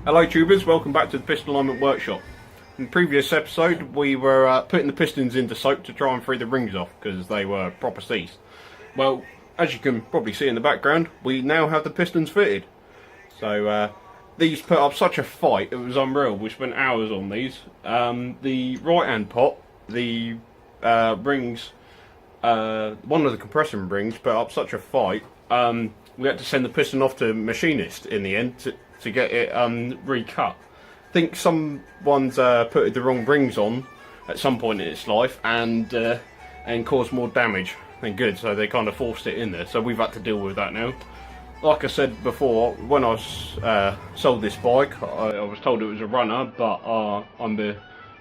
Hello tubers, welcome back to the Piston Alignment Workshop. In the previous episode we were putting the pistons into soak to try and free the rings off because they were proper seized. Well, as you can probably see in the background, we now have the pistons fitted. So these put up such a fight, it was unreal. We spent hours on these. The right hand pot, the rings, one of the compression rings put up such a fight, we had to send the piston off to a machinist in the end to get it recut. I think someone's put the wrong rings on at some point in its life and caused more damage than good, so they kind of forced it in there. So we've had to deal with that now. Like I said before, when I was sold this bike, I was told it was a runner, but I'm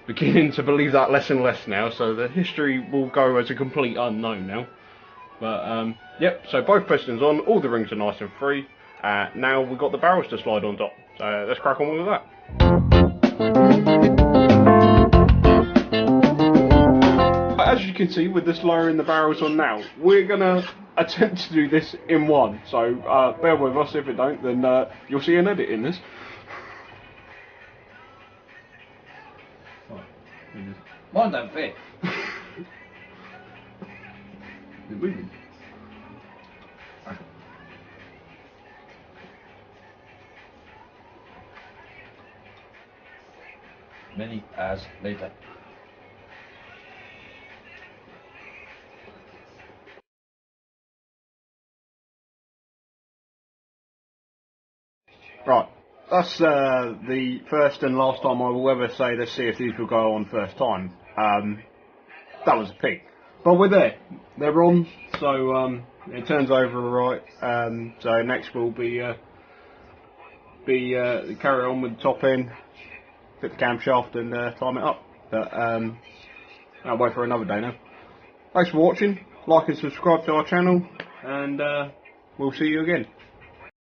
beginning to believe that less and less now. So the history will go as a complete unknown now. But yep, so both pistons on, all the rings are nice and free. Now we've got the barrels to slide on top, so let's crack on with that. As you can see, with this lowering the barrels on now, we're going to attempt to do this in one, so bear with us. If it don't, then you'll see an edit in this. Mine don't fit. You're moving. Many hours later. Right, that's the first and last time I will ever say let's see if these will go on first time. That was a pig. But we're there. They're on, so it turns over alright. So next we'll be carry on with the top end, fit the camshaft and time it up. But I'll wait for another day now. Thanks for watching. Like and subscribe to our channel, and we'll see you again.